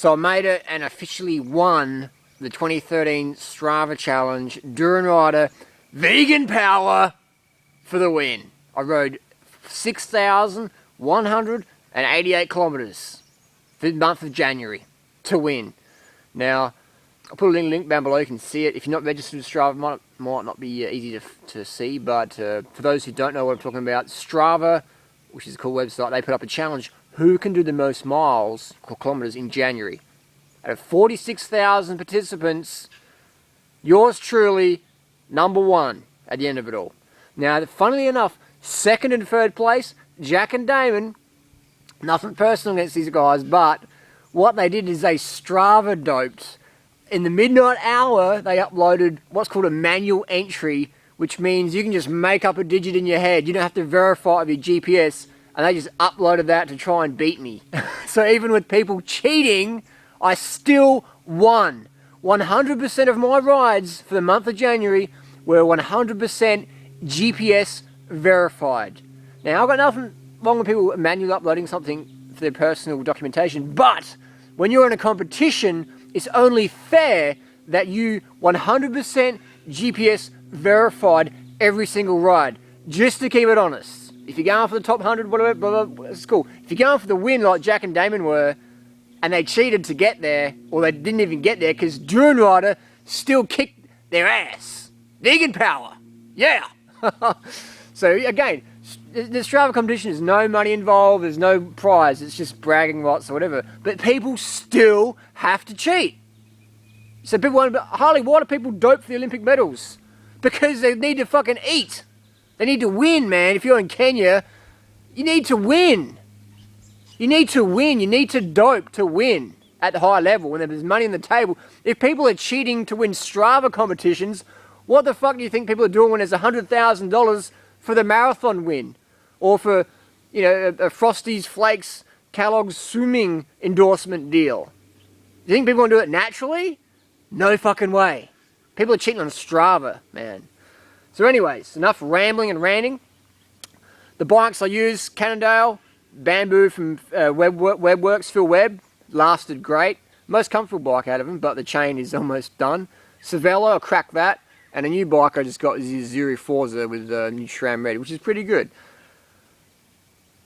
So I made it and officially won the 2013 Strava Challenge. Durianrider, vegan power for the win. I rode 6,188 kilometers for the month of January to win. Now, I'll put a link down below, you can see it. If you're not registered with Strava, it might not be easy to see, but for those who don't know what I'm talking about, Strava, which is a cool website, they put up a challenge. Who can do the most miles or kilometers in January? Out of 46,000 participants, yours truly, #1 at the end of it all. Now, funnily enough, second and third place, Jack and Damon, nothing personal against these guys, but what they did is they Strava doped. In the midnight hour, they uploaded what's called a manual entry, which means you can just make up a digit in your head. You don't have to verify it with your GPS. And they just uploaded that to try and beat me. So even with people cheating, I still won. 100% of my rides for the month of January were 100% GPS verified. Now, I've got nothing wrong with people manually uploading something for their personal documentation, but when you're in a competition, it's only fair that you 100% GPS verified every single ride, just to keep it honest. If you're going for the top 100, whatever, blah, blah, it's cool. If you're going for the win like Jack and Damon were, and they cheated to get there, or they didn't even get there, because Durianrider still kicked their ass. Vegan power. Yeah. So again, the Strava competition is no money involved, there's no prize, it's just bragging rights or whatever. But people still have to cheat. So people wonder, Harley, why do people dope for the Olympic medals? Because they need to fucking eat. They need to win, man. If you're in Kenya, you need to win. You need to win. You need to dope to win at the high level when there's money on the table. If people are cheating to win Strava competitions, what the fuck do you think people are doing when there's $100,000 for the marathon win? Or for, you know, a Frosties, Flakes, Kellogg's swimming endorsement deal? Do you think people want to do it naturally? No fucking way. People are cheating on Strava, man. So anyways, enough rambling and ranting. The bikes I used, Cannondale, Bamboo from Webworks, Phil Webb, lasted great. Most comfortable bike out of them, but the chain is almost done. Cervelo, I cracked that. And a new bike I just got is the Zuri Forza with new SRAM ready, which is pretty good.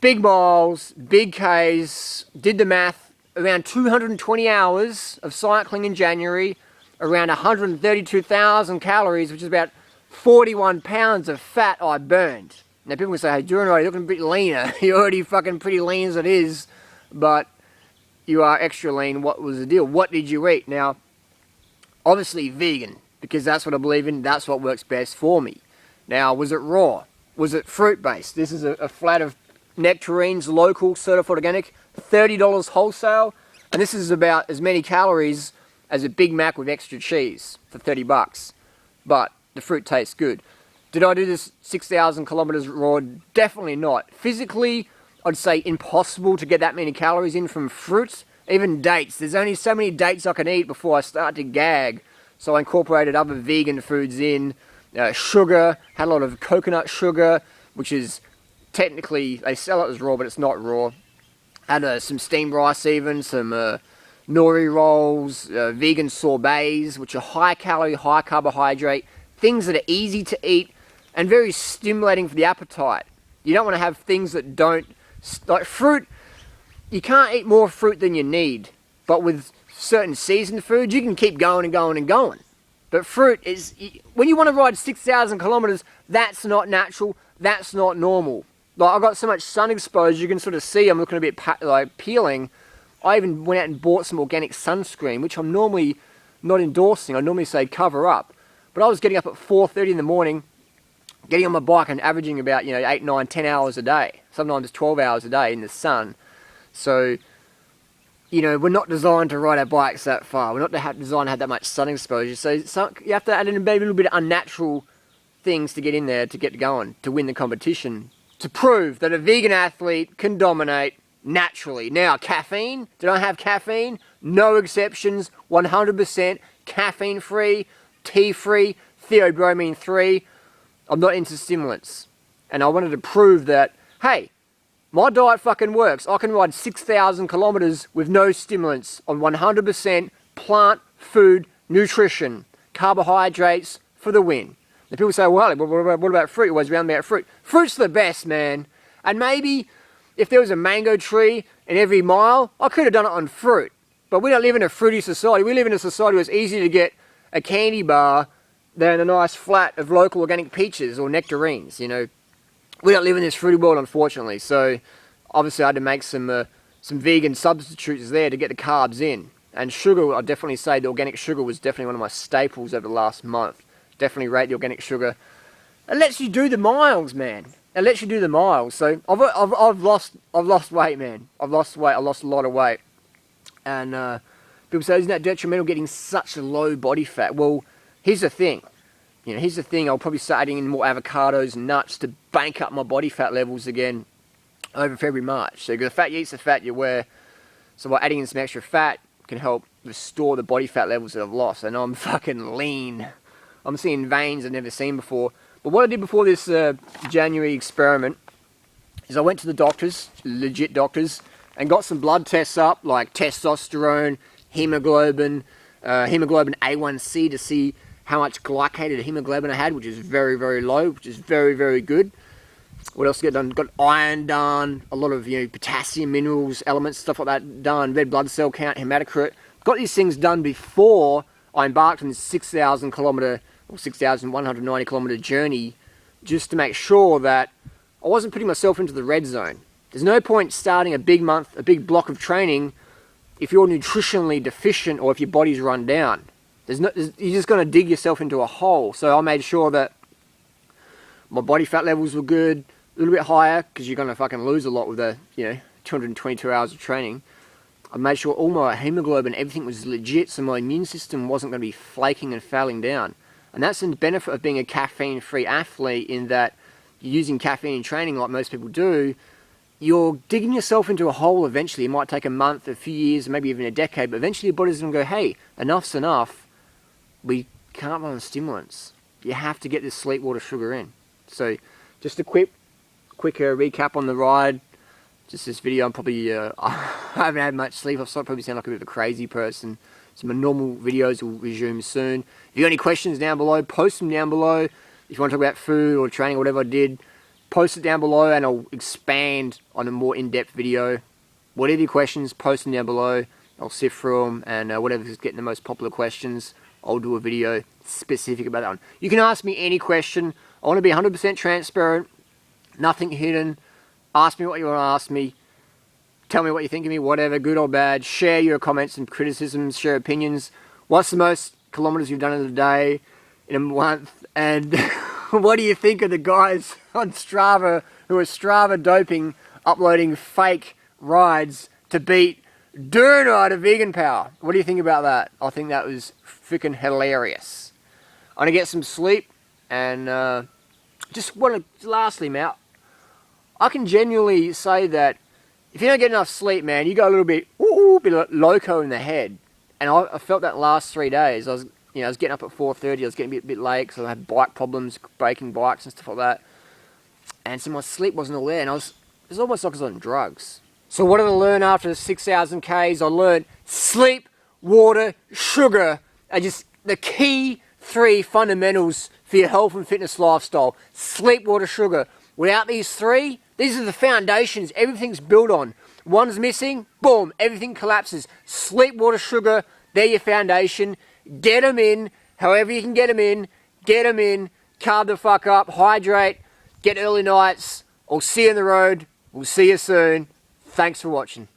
Big miles, big Ks, did the math, around 220 hours of cycling in January, around 132,000 calories, which is about 41 pounds of fat I burned. Now people can say, hey, Durianrider, you're looking a bit leaner. You're already fucking pretty lean as it is, but you are extra lean. What was the deal? What did you eat? Now, obviously vegan, because that's what I believe in. That's what works best for me. Now, was it raw? Was it fruit-based? This is a flat of nectarines, local, certified organic, $30 wholesale, and this is about as many calories as a Big Mac with extra cheese for 30 bucks. But the fruit tastes good. Did I do this 6,000 kilometers raw? Definitely not. Physically, I'd say impossible to get that many calories in from fruit. Even dates. There's only so many dates I can eat before I start to gag. So I incorporated other vegan foods in. Sugar, had a lot of coconut sugar, which is technically, they sell it as raw, but it's not raw. Had some steamed rice even, some nori rolls, vegan sorbets, which are high calorie, high carbohydrate, things that are easy to eat and very stimulating for the appetite. You don't want to have things that don't, like fruit, you can't eat more fruit than you need, but with certain seasoned foods, you can keep going and going and going. But fruit is, when you want to ride 6,000 kilometers, that's not natural, that's not normal. Like, I've got so much sun exposure, you can sort of see I'm looking a bit like peeling. I even went out and bought some organic sunscreen, which I'm normally not endorsing. I normally say cover up. But I was getting up at 4:30 in the morning, getting on my bike and averaging about, 8, 9, 10 hours a day. Sometimes 12 hours a day in the sun. So, we're not designed to ride our bikes that far. We're not designed to have that much sun exposure. So you have to add in a little bit of unnatural things to get in there, to get going, to win the competition, to prove that a vegan athlete can dominate naturally. Now, caffeine, did I have caffeine? No exceptions, 100% caffeine-free, tea-free, theobromine-free. I'm not into stimulants. And I wanted to prove that, hey, My diet fucking works. I can ride 6,000 kilometers with no stimulants on 100% plant food nutrition. Carbohydrates for the win. The people say, well, what about fruit? What's around about fruit? Fruit's the best, man. And maybe if there was a mango tree in every mile, I could have done it on fruit. But we don't live in a fruity society. We live in a society where it's easier to get a candy bar than a nice flat of local organic peaches or nectarines, you know. We don't live in this fruity world, unfortunately. So obviously I had to make some vegan substitutes there to get the carbs in. And sugar, I'd definitely say the organic sugar was definitely one of my staples over the last month. Definitely rate the organic sugar. It lets you do the miles, man. It lets you do the miles. So I've lost weight, man. I've lost weight. I lost a lot of weight. And people say, isn't that detrimental getting such a low body fat? Well, here's the thing. You know, here's the thing. I'll probably start adding in more avocados and nuts to bank up my body fat levels again over February, March. So the fat you eat's the fat you wear. So by adding in some extra fat can help restore the body fat levels that I've lost. And I'm fucking lean. I'm seeing veins I've never seen before. But what I did before this January experiment is I went to the doctors, legit doctors, and got some blood tests up, like testosterone, hemoglobin, hemoglobin A1C to see how much glycated hemoglobin I had, which is very, very low, which is very, very good. What else get done? Got iron done, a lot of, you know, potassium, minerals, elements, stuff like that done, red blood cell count, hematocrit. Got these things done before I embarked on this 6,000 kilometer or 6,190 kilometer journey, just to make sure that I wasn't putting myself into the red zone. There's no point starting a big month, a big block of training if you're nutritionally deficient or if your body's run down. You're just going to dig yourself into a hole. So I made sure that my body fat levels were good, a little bit higher, because you're going to fucking lose a lot with the, you know, 222 hours of training. I made sure all my hemoglobin, everything was legit, so my immune system wasn't going to be flaking and failing down. And that's the benefit of being a caffeine-free athlete, in that you're using caffeine in training like most people do. You're digging yourself into a hole eventually. It might take a month, a few years, maybe even a decade, but eventually your body's going to go, hey, enough's enough. We can't run on stimulants. You have to get this sleep, water, sugar in. So just a quick recap on the ride. Just this video, I'm probably, I haven't had much sleep. I've probably sound like a bit of a crazy person. So my normal videos will resume soon. If you got any questions down below, post them down below. If you want to talk about food or training or whatever I did, post it down below and I'll expand on a more in-depth video. Whatever your questions, post them down below. I'll sift through them, and whatever's getting the most popular questions, I'll do a video specific about that one. You can ask me any question. I want to be 100% transparent, nothing hidden. Ask me what you want to ask me. Tell me what you think of me, whatever, good or bad. Share your comments and criticisms, share opinions. What's the most kilometers you've done in a day, in a month? And what do you think of the guys on Strava who are Strava doping, uploading fake rides to beat Durianrider vegan power? What do you think about that? I think that was freaking hilarious. I'm going to get some sleep, and just want to, lastly, Matt, I can genuinely say that if you don't get enough sleep, man, you go a little bit loco in the head. And I felt that last 3 days. I was getting up at 4:30. I was getting a bit late because I had bike problems, breaking bikes and stuff like that. And so my sleep wasn't all there. And it was almost like I was on drugs. So what did I learn after 6,000 Ks? I learned sleep, water, sugar are just the key 3 fundamentals for your health and fitness lifestyle. Sleep, water, sugar. Without these 3, these are the foundations everything's built on. One's missing, boom, everything collapses. Sleep, water, sugar, they're your foundation. Get them in, however you can get them in. Get them in, carb the fuck up, hydrate, get early nights. I'll see you on the road. We'll see you soon. Thanks for watching.